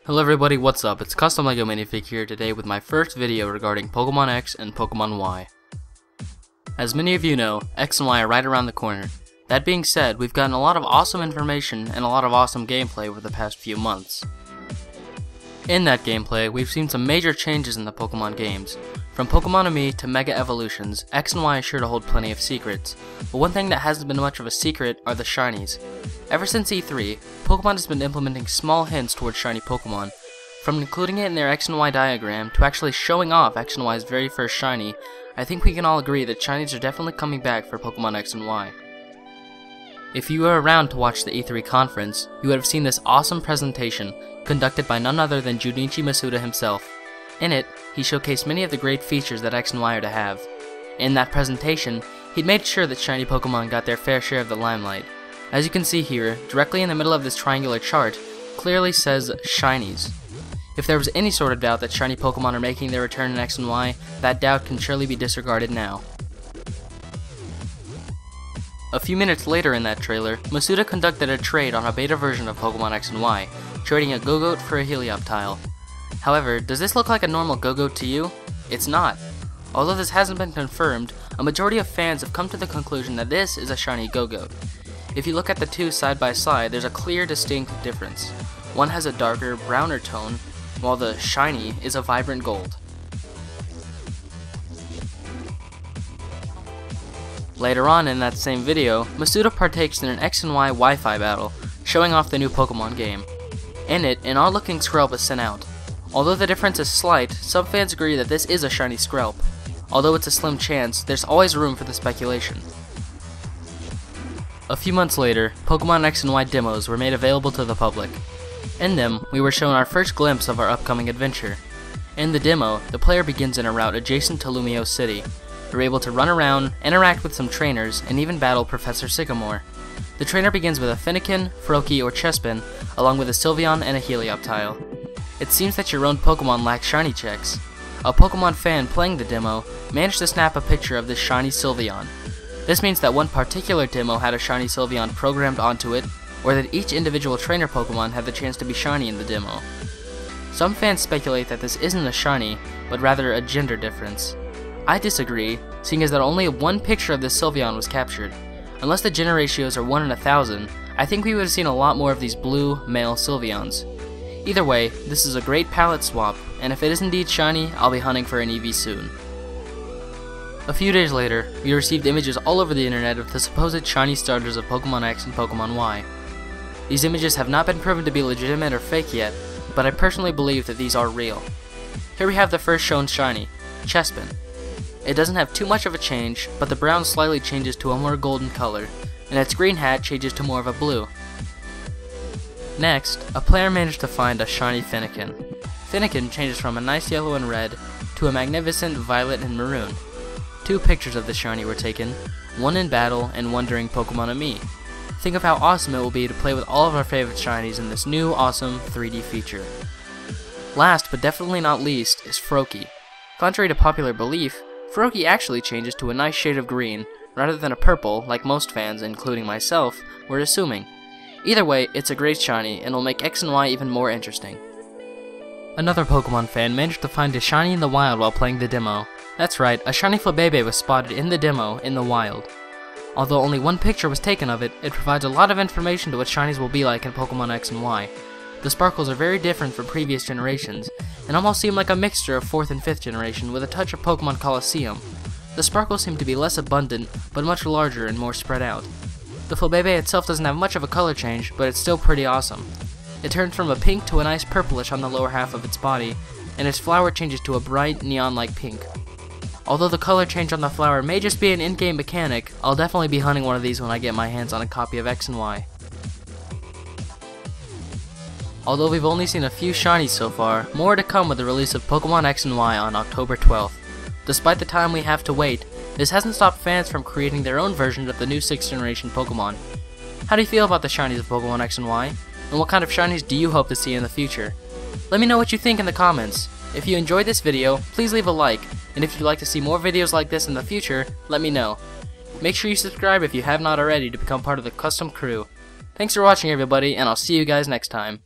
Hello everybody, what's up? It's Custom LEGO Minifig here today with my first video regarding Pokemon X and Pokemon Y. As many of you know, X and Y are right around the corner. That being said, we've gotten a lot of awesome information and a lot of awesome gameplay over the past few months. In that gameplay, we've seen some major changes in the Pokemon games. From Pokemon to Mega Evolutions, X and Y are sure to hold plenty of secrets, but one thing that hasn't been much of a secret are the Shinies. Ever since E3, Pokemon has been implementing small hints towards shiny Pokemon, from including it in their X and Y diagram to actually showing off X and Y's very first shiny. I think we can all agree that Shinies are definitely coming back for Pokemon X and Y. If you were around to watch the E3 conference, you would have seen this awesome presentation conducted by none other than Junichi Masuda himself. In it, he showcased many of the great features that X and Y are to have. In that presentation, he'd made sure that shiny Pokemon got their fair share of the limelight. As you can see here, directly in the middle of this triangular chart, clearly says Shinies. If there was any sort of doubt that shiny Pokemon are making their return in X and Y, that doubt can surely be disregarded now. A few minutes later in that trailer, Masuda conducted a trade on a beta version of Pokemon X and Y, trading a Gogoat for a Helioptile. However, does this look like a normal Gogoat to you? It's not. Although this hasn't been confirmed, a majority of fans have come to the conclusion that this is a shiny Gogoat. If you look at the two side by side, there's a clear, distinct difference. One has a darker, browner tone, while the shiny is a vibrant gold. Later on in that same video, Masuda partakes in an X and Y Wi-Fi battle, showing off the new Pokemon game. In it, an odd-looking Skrelp is sent out. Although the difference is slight, some fans agree that this is a shiny Skrelp. Although it's a slim chance, there's always room for the speculation. A few months later, Pokemon X and Y demos were made available to the public. In them, we were shown our first glimpse of our upcoming adventure. In the demo, the player begins in a route adjacent to Lumio City. You're able to run around, interact with some trainers, and even battle Professor Sycamore. The trainer begins with a Fennekin, Froakie, or Chespin, along with a Sylveon and a Helioptile. It seems that your own Pokemon lack shiny checks. A Pokemon fan playing the demo managed to snap a picture of this shiny Sylveon. This means that one particular demo had a shiny Sylveon programmed onto it, or that each individual trainer Pokemon had the chance to be shiny in the demo. Some fans speculate that this isn't a shiny, but rather a gender difference. I disagree, seeing as that only one picture of this Sylveon was captured. Unless the gender ratios are 1 in 1,000, I think we would have seen a lot more of these blue, male Sylveons. Either way, this is a great palette swap, and if it is indeed shiny, I'll be hunting for an EV soon. A few days later, we received images all over the internet of the supposed shiny starters of Pokemon X and Pokemon Y. These images have not been proven to be legitimate or fake yet, but I personally believe that these are real. Here we have the first shown shiny, Chespin. It doesn't have too much of a change, but the brown slightly changes to a more golden color, and its green hat changes to more of a blue. Next, a player managed to find a shiny Fennekin. Fennekin changes from a nice yellow and red to a magnificent violet and maroon. Two pictures of the shiny were taken, one in battle and one during Pokemon Me. Think of how awesome it will be to play with all of our favorite shinies in this new awesome 3D feature. Last but definitely not least is Froakie. Contrary to popular belief, Froakie actually changes to a nice shade of green, rather than a purple like most fans, including myself, were assuming. Either way, it's a great shiny and will make X and Y even more interesting. Another Pokemon fan managed to find a shiny in the wild while playing the demo. That's right, a shiny Flabebe was spotted in the demo in the wild. Although only one picture was taken of it, it provides a lot of information to what shinies will be like in Pokemon X and Y. The sparkles are very different from previous generations, and almost seem like a mixture of 4th and 5th generation with a touch of Pokemon Colosseum. The sparkles seem to be less abundant, but much larger and more spread out. The Flabebe itself doesn't have much of a color change, but it's still pretty awesome. It turns from a pink to a nice purplish on the lower half of its body, and its flower changes to a bright, neon-like pink. Although the color change on the flower may just be an in-game mechanic, I'll definitely be hunting one of these when I get my hands on a copy of X and Y. Although we've only seen a few shinies so far, more to come with the release of Pokemon X and Y on October 12th. Despite the time we have to wait, this hasn't stopped fans from creating their own version of the new 6th generation Pokemon. How do you feel about the shinies of Pokemon X and Y? And what kind of shinies do you hope to see in the future? Let me know what you think in the comments. If you enjoyed this video, please leave a like, and if you'd like to see more videos like this in the future, let me know. Make sure you subscribe if you have not already to become part of the custom crew. Thanks for watching everybody, and I'll see you guys next time.